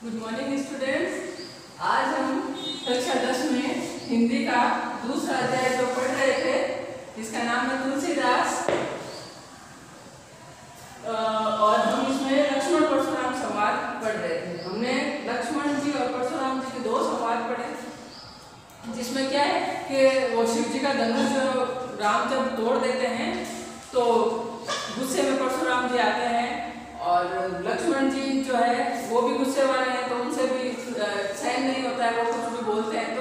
Good morning students. आज हम कक्षा 10 में हिंदी का दूसरा अध्याय जो पढ़ रहे थे, जिसका नाम है तुलसीदास, और हम इसमें लक्ष्मण परशुराम संवाद पढ़ रहे थे। हमने लक्ष्मण जी और परशुराम जी के दो संवाद पढ़े, जिसमें क्या है कि वो शिव जी का धनुष जो राम जब तोड़ देते हैं तो गुस्से में परशुराम जी आते हैं, और लक्ष्मण जी जो है वो भी गुस्से वाले हैं, तो उनसे भी सहन नहीं होता है, वो कुछ भी बोलते हैं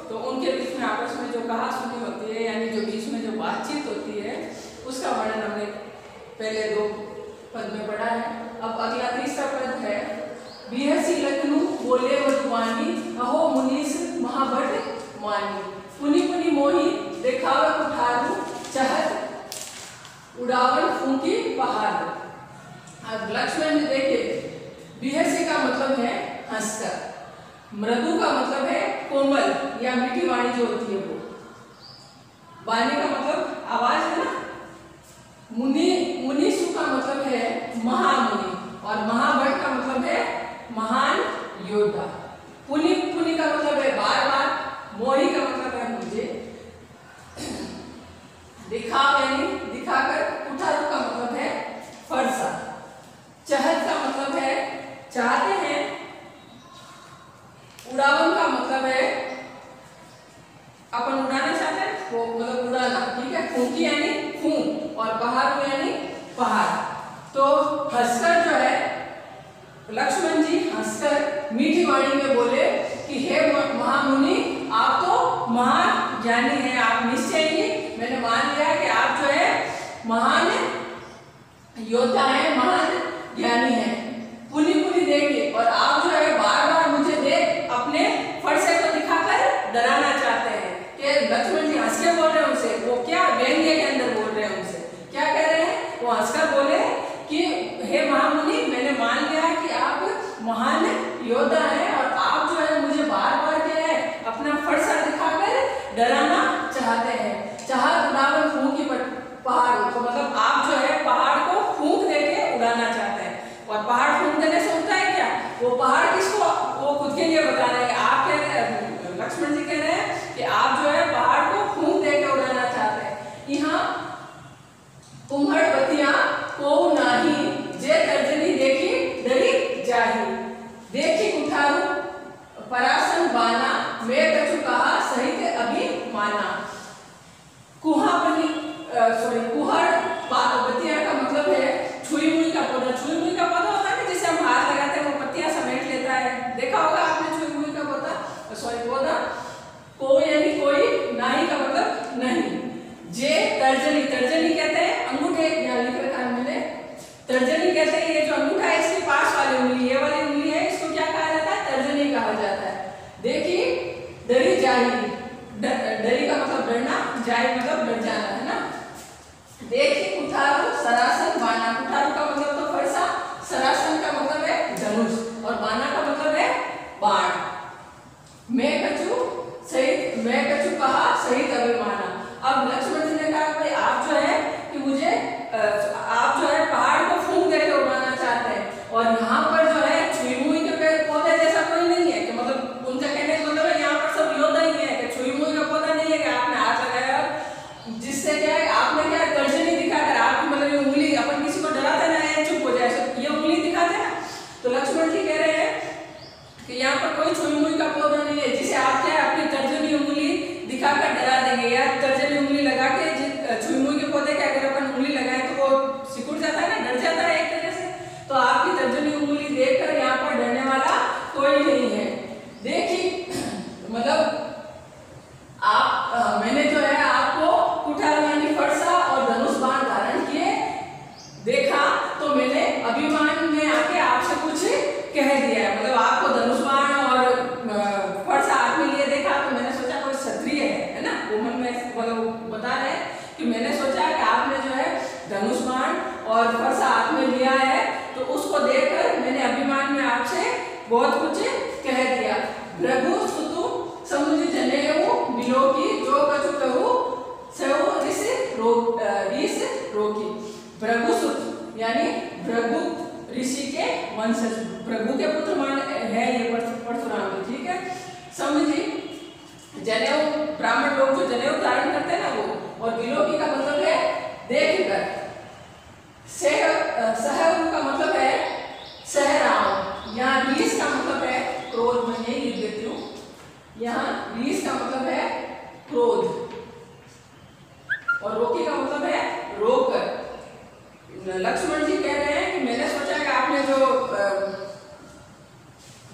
तो उनके बीच में आपस में जो कहा सुनी होती है, यानी जो बीच में जो बातचीत होती है, उसका वर्णन हमने पहले दो पद में पढ़ा है। अब अगला तीसरा पद है, बिहसी लखनऊ बोले वधुवानी, अहो मुनीस महाभट मानी, पुनि पुनि मोही देखावे कुठारू, चाहत उड़ावन फूंकी पहाड़। अब लक्ष्मण जी देखिए, बिहसी का मतलब है हंसकर, मृदु का मतलब है कोमल या मीठी वाणी जो होती है वो, वाणी का मतलब आवाज है ना, मुनीसु का मतलब है महामुनि, और महाभट का मतलब है महान योद्धा। पुनि पुनि का मतलब है बार बार, मोही का मतलब है मुझे, दिखाव यानी दिखाकर, कुठारू का मतलब है फरसा, चाहत का मतलब है चाहते हैं, उड़ावन का मतलब है अपन उड़ाना चाहते हैं, वो मतलब उड़ाना, ठीक है। फूंकी यानी फूंक, और पहाड़ यानी पहाड़। तो हंसकर जो है लक्ष्मण जी हंसकर मीठी वाणी में बोले कि हे महामुनि, आप तो महान ज्ञानी हैं, आप निश्चय ही मैंने मान लिया कि आप जो है महान योद्धा हैं, महान ज्ञानी है। पुनि पुनि देखिए, और आप जो है बार बार मुझे देख अपने फरसे को दिखाकर डराना चाहते हैं। कि लक्ष्मण जी हंस के बोल रहे हैं उनसे, वो क्या व्यंग्य के अंदर बोल रहे हैं उनसे, क्या कह रहे हैं, वो हंसकर बोले कि हे महामुनि, मैंने मान लिया कि आप महान योद्धा हैं, और आप जो है मुझे बार बार क्या है अपना फरसा दिखाकर डराना चाहते हैं। चाहत उड़ावन फूंकी पहाड़, तो मतलब आप जो है पहाड़ को फूंक देके उड़ाना चाहते हैं, और पहाड़ फूंक देने से होता है क्या, वो पहाड़ किसको, वो खुद के लिए बता रहे हैं। आप कह रहे हैं, लक्ष्मण जी कह रहे हैं कि आप जो है पहाड़ को फूंक देके उड़ाना चाहते हैं। यहाँ कुम्हड़ बतिया को नाही, जे तर्जनी देखी डरी जाही, देखी कुठारू परासन बाना, मैं कछु कहा सहित अभी माना। कुहड़ बतिया का मतलब है छुई मुई का पौधा। छुई मुई का पौधा होता है जिसे हम हाथ लगाते हैं, वो पत्तियां समेट लेता है, देखा होगा आपने छुई मुई का पौधा। को यानी कोई, नाही का मतलब नहीं। जे तर्जनी, तर्जनी कहते हैं अंगूठे, यहाँ लिख रखा है मैंने, तर्जनी कहते हैं ये जो अंगूठा है इसके पास वाली उंगली, ये वाली उंगली है, इसको क्या कहा जाता है, तर्जनी कहा जाता है। देखी डरी जाही, डरी का मतलब डरना, जाही मतलब डर जाना, है ना। देखी कुठारू सरासन बाना, कुठारू का मतलब तो फरसा, सरासन का मतलब है धनुष, और बाना का मतलब है बाण। मैं कछु कहा सहित अभिमाना। अब लक्ष्मण जी ने कहा भाई आप जो है कि मुझे आप जो है पहाड़ को फूंक देके उड़ाना चाहते हैं, और यहाँ पर जो है छुई मुई के पेड़ पौधे जैसा कोई नहीं है, कि मतलब उनका कहने का मतलब है यहाँ पर सब योद्धा ही है, कि छुई मुई का पौधा नहीं है कि आपने हाथ लगाया जिससे क्या है आपने क्या तर्जनी दिखाकर, आपकी मतलब ये उंगली, अपन किसी को डराते ना है चुप हो जाए, ये उंगली दिखाते हैं। तो लक्ष्मण जी कह रहे हैं कि यहाँ पर कोई छुई मुई का पौधा नहीं है जिसे आप क्या अपनी तर्जनी उंगली दिखाकर डरा देंगे, या तर्जनी उंगली लगा के छुई मुई के पौधे के अगर अपन उंगली लगाए तो वो सिकुड़ जाता है ना, डर जाता है एक तरह से। तो आपकी तर्जनी उंगली देखकर यहाँ पर डरने वाला कोई नहीं है। देखिए मतलब आप मैंने जो है आपको कुठार यानी फरसा और धनुष बाण धारण किए देखा, तो मैंने अभिमान में आके आपसे कुछ कह दिया है, मतलब आपको धनुष बाण और फरसा हाथ में लिए देखा, तो मैंने सोचा कोई क्षत्रिय है ना, वो मन में मतलब बता रहे हैं कि मैंने सोचा कि आपने जो है धनुष बाण और फरसा हाथ में लिया है, तो उसको देखकर मैंने अभिमान में आपसे बहुत कुछ कह दिया। भृगु सुतु समुझ जनेऊ बिलो की, जो कछु कहू सो रिस रोकी। भृगुसुत यानी भृगु ऋषि के वंशज, भृगु के पुत्र है यहाँ रीस का मतलब है क्रोध और रोकी का मतलब है रोक। लक्ष्मण जी कह रहे हैं कि मैंने सोचा कि आपने जो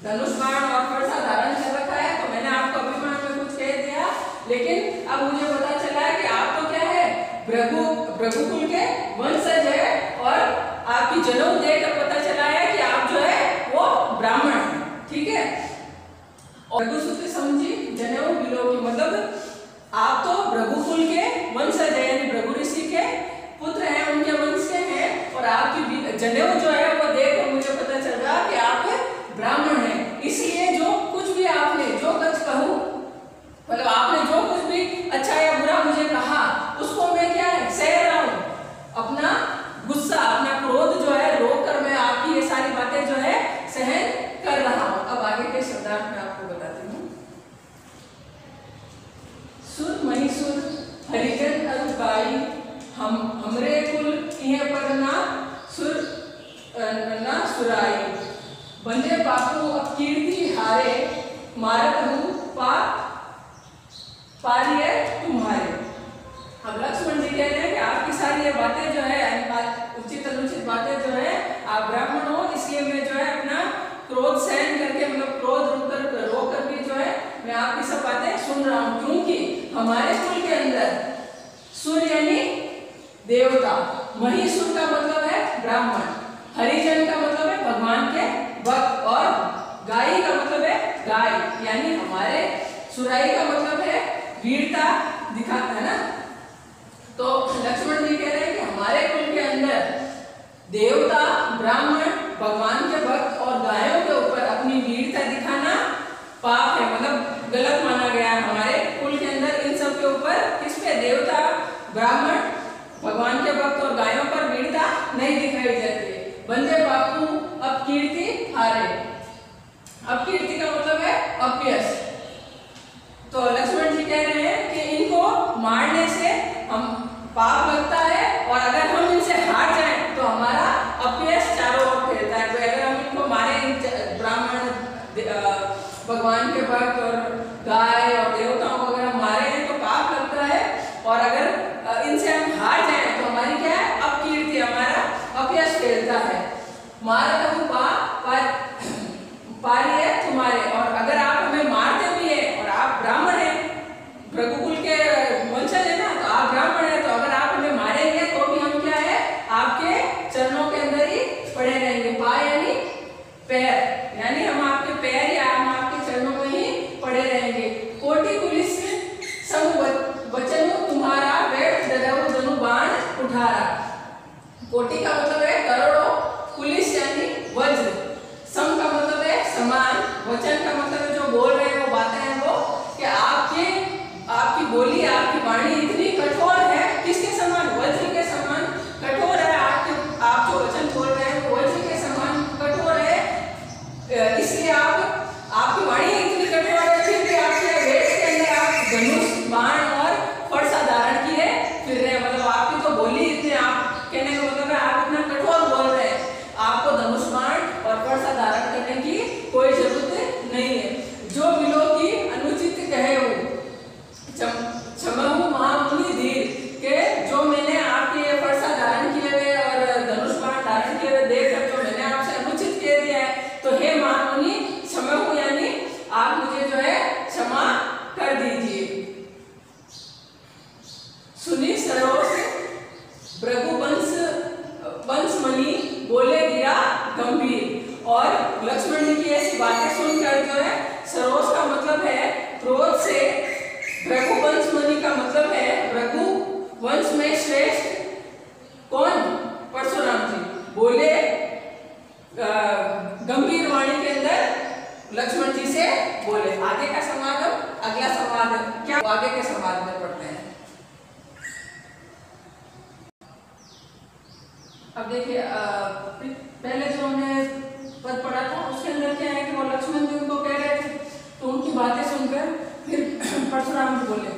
धनुष बाण और फरसा धारण कर रखा है तो मैंने आपको अभिमान में कुछ कह दिया, लेकिन अब मुझे पता चला है कि आप तो क्या है भृगुकुल के वंशज है और आपकी जनेऊ देखकर पता चला है कि आप जो है वो ब्राह्मण है, ठीक है। और भृगुसूत्र समझी जनेऊ बिलो की मतलब आप तो भृगुकुल के वंशज है, यानी भृगु ऋषि के पुत्र हैं, उनके वंश के हैं और आपकी जनेऊ जो है वो देखकर मुझे पता चल रहा कि आप ब्राह्मण हैं। इसलिए जो कुछ भी आपने जो कुछ कहूं मतलब आपने जो कुछ भी अच्छा या बुरा मुझे कहा उसको मैं क्या है सह रहा हूं, अपना गुस्सा अपना क्रोध जो है रोक कर मैं आपकी ये सारी बातें जो है सहन कर रहा हूं। अब आगे के शब्दार्थ में आपको बताती हूँ। सुर महिसुर हरिजन अरुबाई हमरे कुल इहे पर ना सुराई बंदे बापू अब कीर्ति हारे मारत हूँ पारिय तुम्हारे। अब लक्ष्मण जी कह रहे हैं कि आपकी सारी ये बातें जो है उचित अनुचित बातें जो है आप ब्राह्मण हो, इसलिए मैं जो है अपना क्रोध सहन करके मतलब क्रोध रोक कर भी जो है मैं आपकी सब बातें सुन रहा हूँ, क्योंकि हमारे कुल के अंदर सूर्य यानी देवता, महिषुर का मतलब है ब्राह्मण, हरिजन का मतलब है भगवान के भक्त और गाई का मतलब है गाय, यानी हमारे सुराई का मतलब है वीरता दिखाता है ना। तो लक्ष्मण जी कह रहे हैं कि हमारे कुल के अंदर देवता ब्राह्मण भगवान के भक्त और गायों के ऊपर अपनी वीरता दिखाना पाप है, मतलब गलत माना गया है। हमारे कुल के अंदर इन सब के ऊपर किस पे देवता ब्राह्मण भगवान के भक्त और गायों पर वीरता नहीं दिखाई जाती है। बंदे बापू अब कीर्ति हारे, अब कीर्ति का मतलब है अपयश। तो लक्ष्मण जी कह रहे हैं कि इनको मारने से हम पाप लगता है और अगर हम इनसे हार जाएं तो हमारा अपयश चारों ओर फैलता है। तो अगर हम इनको मारे ब्राह्मण भगवान के भक्त और गाय और देवताओं को अगर हम मारे हैं तो पाप लगता है और अगर इनसे हम हार जाएं तो हमारी क्या है अपकीर्ति, हमारा अपयश फैलता है। मारत हूँ पारिय तुम्हारे, और अगर आप हमें मारते भी है और आप ब्राह्मण हैं भृगुकुल के वंशज है ना, तो आप ब्राह्मण हैं तो अगर आप हमें मारेंगे तो भी हम क्या है आपके चरणों के अंदर ही पड़े रहेंगे। पा यानी पैर, यानी हम आपके पैर या हम आपके चरणों में ही पड़े रहेंगे। कोटि पुलिस संग वचन तुम्हारा वेट ददाऊ धनु बाण उठारा। कोटि का मतलब है करोड़ों, पुलिस यानी वज्र, सम का मतलब है समान, वचन का मतलब है जो बोल रहे हैं वो बातें हैं वो कि आपकी बोली आपकी वाणी इतनी कठोर है, किसके समान वज्र के समान कठोर है। आप जो वचन बोल रहे हैं वो वज्र के समान कठोर है, इसलिए आपकी वाणी इतनी कठोर है, फिर भी आपके वेश के अंदर आप धनुष बाण और फरसा धारण किए फिर रहे, मतलब आपकी तो बोली इतनी, आप कहने का मतलब है आप इतना कठोर बोल रहे हैं, आपको धनुष बाण और फरसा धारण करने की कोई जरूरत नहीं है। जो बिलो की अनुचित कहे हो क्षमहु महामुनि धीर के, जो मैंने आपके ये फरसा धारण किए हुए और धनुष बाण धारण किए हुए देखकर जो मैंने आपसे अनुचित कह दिया है तो हे महामुनि क्षमहु, यानी आप मुझे जो है क्षमा कर दीजिए। सुनी सरोस भृगु वंशमणि बोले गिरा गंभीर, और लक्ष्मण जी की ऐसी बातें सुनकर जो है सरोस का मतलब है क्रोध से, भृगु वंशमणि का मतलब है भृगु वंश में श्रेष्ठ कौन, परशुराम जी, बोले गंभीर वाणी के अंदर लक्ष्मण जी से बोले। आगे का संवाद अगला संवाद क्या आगे के संवाद में पढ़ते हैं। अब देखिए पहले जो हमने पद पढ़ा था उसके अंदर क्या है कि वो लक्ष्मण जी उनको कह रहे थे तो उनकी बातें सुनकर फिर परशुराम जी बोले।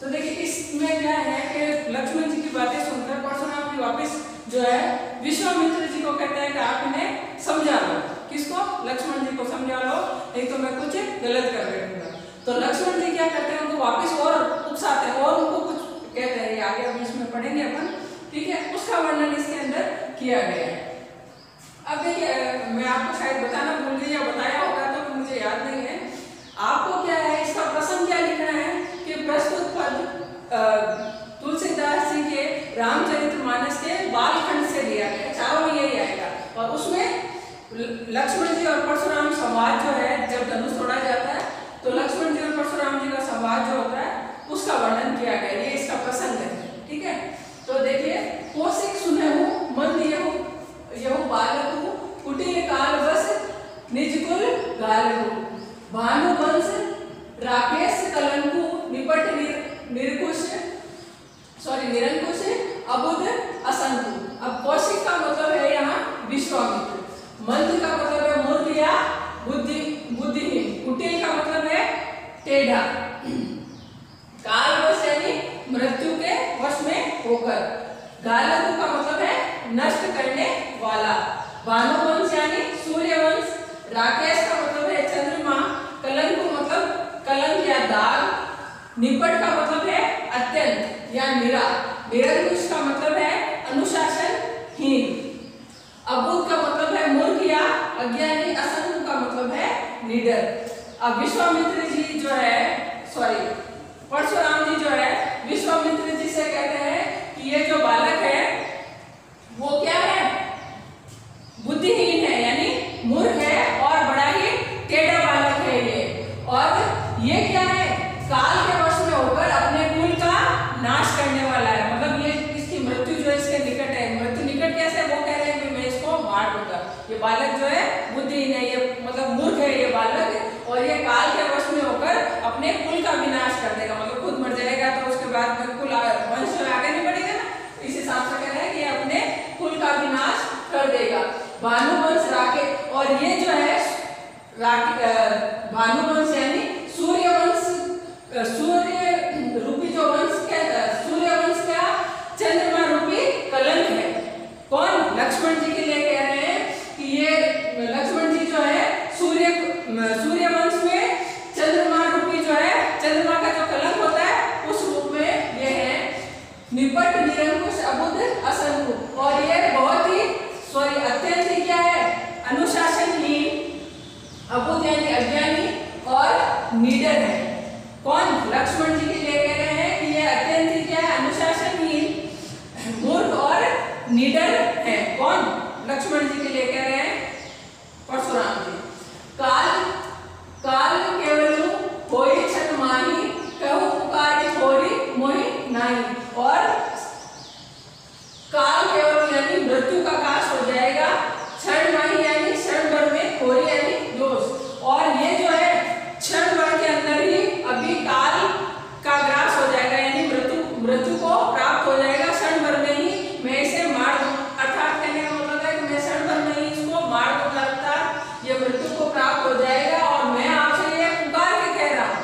तो देखिए इसमें क्या है कि लक्ष्मण जी की बातें सुनकर परशुराम जी वापस जो है विश्वामित्र जी को कहते हैं कि आप इन्हें समझा लो। किसको? लक्ष्मण जी को समझा लो, नहीं तो मैं कुछ गलत कर बैठूंगा। तो लक्ष्मण जी क्या करते हैं, उनको वापस और उकसाते हैं और उनको कुछ कहते हैं, ये आगे अभी इसमें पढ़ेंगे अपन, ठीक है। उसका वर्णन इसके अंदर किया गया है। अब देखिए, मैं आपको शायद बताना भूल गई या बताया होगा तो मुझे याद नहीं है। आपको क्या है, इसका प्रसंग क्या लिखना है कि प्रस्तुत पद तुलसीदास जी के रामचरितमानस के बालखंड से लिया गया, चारों में यही आएगा। और उसमें लक्ष्मण जी और परशुराम संवाद जो है, जब धनुष तोड़ा जाता है तो लक्ष्मण जी और परशुराम जी का संवाद जो होता है उसका वर्णन किया गया, ये इसका प्रसंग है, ठीक है। तो देखिए, कौशिक सुनहु मंद यहु बालकु कुटिल काल बस निज कुल गालकु भानु वंश राकेश कलंकु निपट निरंकुश अबुध असंकु। अब कौशिक का मतलब है यहाँ विश्वामित्र, मंद का मतलब है मूर्ख या बुद्धिहीन, कुटिल का मतलब है टेढ़ा, कालवश यानी मृत्यु के वश में होकर, गालकु का मतलब है नष्ट करने वाला, भानुवंश यानी सूर्यवंश, राकेश का मतलब है चंद्रमा, कलंकु मतलब कलंक या दाग, निपट का मतलब है अत्यंत या निरंकुश का मतलब है अनुशासनहीन, अबुध का मतलब है मूर्ख या अज्ञानी, असंग का मतलब है निडर। अब विश्वामित्र जी जो है, परशुराम जी जो है विश्वामित्र जी से कहते हैं कि ये जो बालक है वो क्या है, बुद्धिहीन है यानी मूर्ख है और बड़ा ही टेढ़ा बालक है ये, और ये क्या है, काल के वश में होकर अपने कुल का नाश करने वाला है। मतलब ये इसकी मृत्यु जो इसके निकट है, मृत्यु निकट कैसे, वो कह रहे हैं कि मैं इसको मार दूंगा। ये बालक जो है बुद्धिहीन है, ये मतलब मूर्ख है ये बालक, और ये काल के वश में होकर अपने कुल का विनाश कर देगा, मतलब खुद मर जाएगा तो उसके बाद में कुल वंश आगे नहीं बढ़ेगा ना, इस हिसाब से कह रहे हैं कि अपने कुल का विनाश कर देगा। भानुवंश राके, और ये जो है भानुवंश यानी सूर्यवंश, सूर्य रूपी जो वंश क्या, सूर्यवंश का चंद्रमा रूपी कलंक है। कौन, लक्ष्मण जी के लिए कह रहे हैं कि ये लक्ष्मण जी जो है सूर्यवंश में चंद्रमा रूपी जो है, चंद्रमा का जो कलंक होता है उस रूप में ये है, निपट निरंकुश अबुध असंकु, और ये बहुत ही अत्यंत ही क्या है, अनुशासनहीन, अबुध यानी अज्ञानी और निडर है। कौन, लक्ष्मण जी के लिए कह रहे हैं कि ये अत्यंत ही क्या है, अनुशासनहीन, मूर्ख और निडर है। कौन, लक्ष्मण जी के लिए कह रहे हैं परशुराम जी। काल केवल होई छठ माही कहु पुकारी थोड़ी मोहि नाही, और काल केवल यानी मृत्यु का काश हो जाएगा, क्षण माही यानी क्षण भर में, थोड़ी यानी दोष, और ये जो है क्षण भर के अंदर ही अभी काल का ग्रास हो जाएगा, यानी मृत्यु को प्राप्त हो जाएगा, क्षण भर में ही मैं इसे मार दूं, अर्थात कहने का मतलब है कि मैं क्षण भर में ही इसको मार दूंगा, अर्थात ये मृत्यु को प्राप्त हो जाएगा। और मैं आपसे ये पुकार के कह रहा हूँ,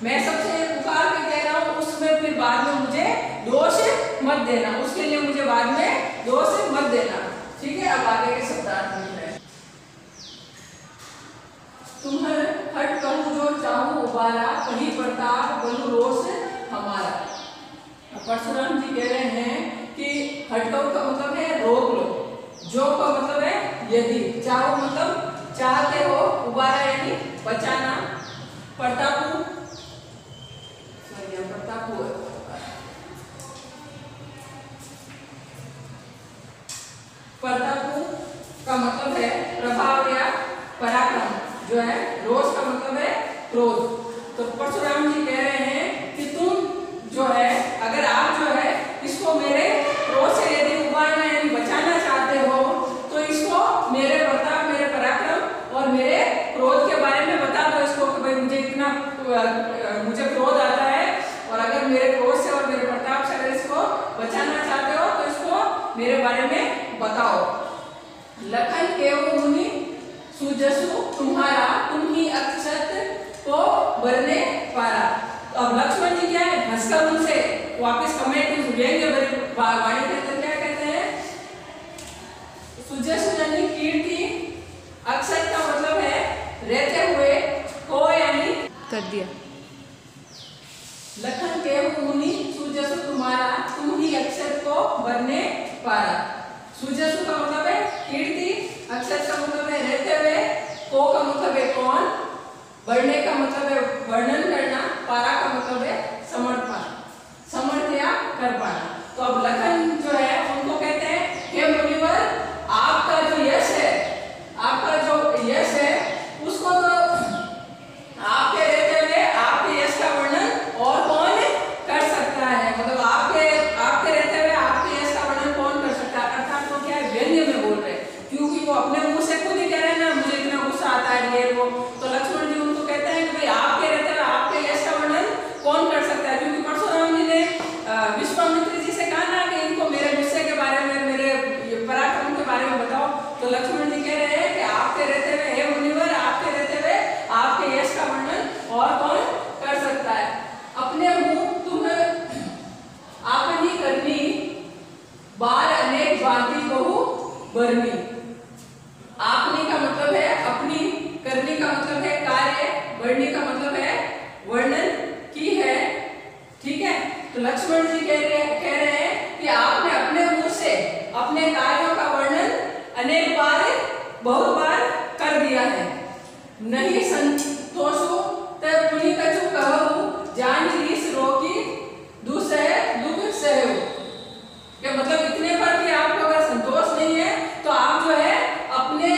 मैं सबसे ये पुकार के कह रहा हूँ, उसमें फिर बाद में मुझे दोष मत देना, उसके लिए मुझे बाद में दोष मत देना, ठीक है। अब आगे के शब्दार्थ में है, तुम्हें हट कहूँ जो चाहूँ उबारा, कहीं प्रताप बलु रोष हमारा। परशुराम जी कह रहे हैं कि हटकऊ का मतलब है रोक लो, जो का मतलब है यदि, चाहो मतलब चाहते हो, उबारा यानी बचाना, प्रतापु का मतलब है प्रभाव या पराक्रम, जो है रोष का मतलब है क्रोध। तो परशुराम जी कह रहे हैं कि तुम जो है, अगर आप जो है इसको मेरे क्रोध से यदि उबारना यानी बचाना चाहते हो, तो इसको मेरे प्रताप, मेरे पराक्रम और मेरे क्रोध के बारे में बता दो इसको कि भाई मुझे क्रोध आता है, और अगर मेरे क्रोध से और मेरे प्रताप से अगर इसको बचाना चाहते हो तो इसको मेरे बारे में बताओ। लखन केव मुनि सुजसु तुम्हारा, तुम ही अक्षत को बरने पारा। तो अब लक्ष्मण जी क्या है, हंसकर उनसे वापस कमेंट व्यंग्य वाणी के अंदर क्या कहते हैं, सुजसु यानी कीर्ति, अक्षत का मतलब है रहते हुए, को यानी कर दिया, तुम्हारा, तुम ही अक्षर को बढ़ने पारा। सुजसु का मतलब है कीर्ति, अक्षर का मतलब है रहते हुए, को का मतलब है कौन, बढ़ने का मतलब है वर्णन करना, पारा का मतलब है समर्पण, समर्थ या कर पाना। तो अब लखन जो है उनको कहते हैं हे मुनिवर, आपका जो यश है, आपका जो यश है उसको तो आपके रहते हुए आपके यश का वर्णन और कौन कर सकता है। मतलब आपके रहते हुए आपके यश का वर्णन कौन कर सकता है। अर्थात वो क्या है, व्यंग्य में बोल रहे हैं, क्योंकि वो अपने मुंह से खुद ही कह रहे हैं ना मुझे इतना गुस्सा आता है ये वो। तो लक्ष्मण जी उनको कहते हैं कि भाई आपके रहते हुए आपके यश का वर्णन कौन कर सकता है। क्योंकि परशुराम जी ने विश्वामित्र जी से कहा ना कि इनको मेरे गुस्से के बारे में, मेरे पराक्रम के बारे में बताओ। तो लक्ष्मण जी कह रहे हैं कि आपके रहते हुए हे मुनिवर, आपके रहते हुए आपके यश का वर्णन और कौन कर सकता है। अपने मुंह तुम आपनी करनी, बार अनेक बाती बहु बरनी। आपनी का मतलब है अपनी, करनी का मतलब है कार्य, वर्णी का मतलब है वर्णन की है, ठीक है। तो लक्ष्मण जी कह रहे हैं कि आपने अपने मुंह से अपने कार्यों का वर्णन अनेक बार, बहुत बार कर दिया है। नहीं संतोषो तब पुनि कछु कहू, जान रीस रोकी दूसरे दुख सहु। क्या मतलब इतने पर कि आपको अगर संतोष नहीं है तो आप जो है अपने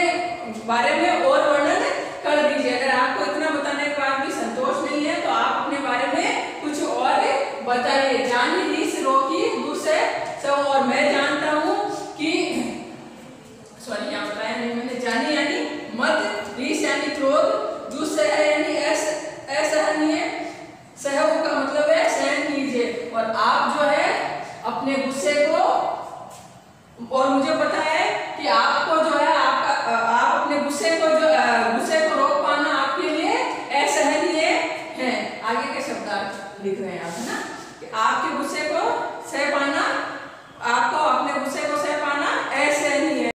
बारे में और वर्णन कर दीजिए। अगर आपको इतना बताने के बाद भी संतोष नहीं है तो आप अपने बारे में कुछ और बताइए। जानी रीस रोकी दूसरे सब, और मैं जानता हूँ कि सॉरी यहाँ बताया नहीं मैंने, जानी यानी मत, रीस यानी क्रोध, दूसरे है यानी असहनीय, सहु का मतलब है सहन कीजिए। और आप जो है अपने गुस्से को, और मुझे पता है कि आपको जो है आप अपने गुस्से को रोक पाना आपके लिए असहनीय है। आगे के शब्द लिख रहे हैं आप, है ना, कि आपके गुस्से को सह पाना, आपको अपने गुस्से को सह पाना असहनीय है।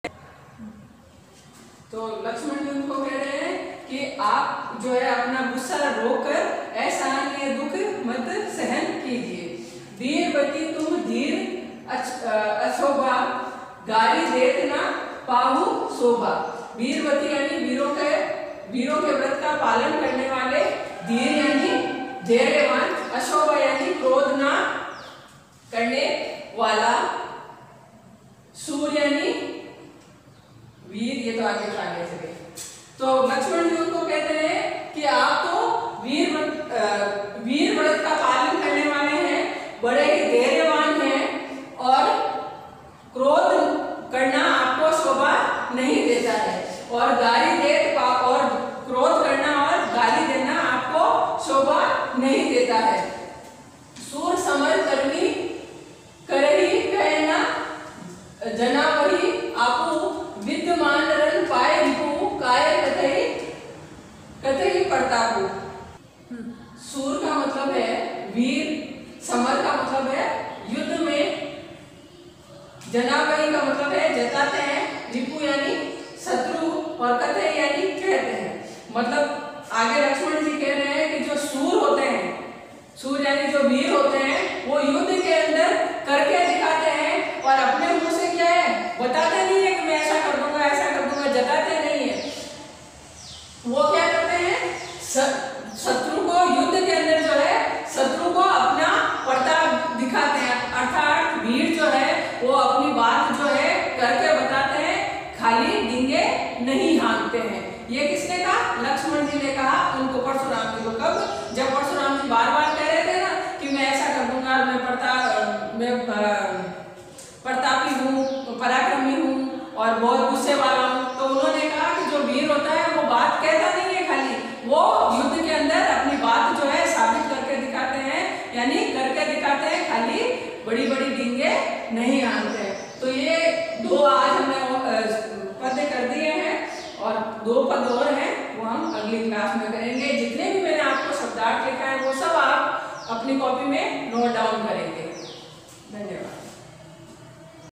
तो लक्ष्मण जी उनको कह रहे हैं कि आप जो है अपना गुस्सा रोककर असहनीय दुख मत सहन कीजिए। वीरवती तुम धीर अशोभा, गाली देत ना पाहु शोभा। वीरवती यानी वीरों के व्रत का पालन करने वाले, धीर यानी धैर्यवान, अशोभा यानी क्रोध ना करने वाला, सूर्य यानी वीर, ये तो आगे से गए। तो लक्ष्मण जी उनको कहते हैं कि आप तो वीर व्रत का पालन करने वाले हैं, बड़े ही धैर्यवान हैं, और क्रोध करना आपको शोभा नहीं देता है, और गाली देत और क्रोध करना और गाली देना आपको शोभा नहीं देता है। सूर समर करनी करही कहना, जना वही आपू, विद्यमान रन पाए रिपु, काय कतई प्रतापु। सूर का मतलब है वीर, समर का मतलब है युद्ध में, जनावही का मतलब है जताते हैं, रिपु यानी शत्रु, और कथय यानी कहते हैं। मतलब आगे लक्ष्मण जी कह रहे हैं कि जो सूर होते हैं, सूर यानी जो वीर होते हैं, वो युद्ध के अंदर करके दिखाते हैं, और अपने मुंह से क्या है बताते नहीं है कि मैं ऐसा कर दूंगा ऐसा कर दूंगा, जताते नहीं है। वो क्या करते हैं, शत्रु को युद्ध के अंदर जो है शत्रु को अपना प्रताप दिखाते हैं। अर्थात वीर जो है वो अपनी बात जो है करके बताते हैं, खाली डींगे नहीं हाँकते हैं। ये किसने कहा, लक्ष्मण जी ने कहा उनको, परशुराम जी को। कब, जब परशुराम जी बार बार कह रहे थे ना कि मैं ऐसा कर दूंगा, मैं प्रतापी हूँ, पराक्रमी हूँ और बहुत गुस्से वाला हूँ, तो उन्होंने कहा कि जो वीर होता है वो बात कहता नहीं है, खाली वो युद्ध के अंदर अपनी बात जो है साबित करके दिखाते हैं, यानी करके दिखाते हैं, खाली बड़ी बड़ी डींगे नहीं हाँकते। तो ये दो आज हमने पद कर दिए हैं, और 2 पद और हैं वो हम अगली क्लास में करेंगे। जितने भी मैंने आपको शब्दार्थ लिखा है वो सब आप अपनी कॉपी में नोट डाउन करेंगे।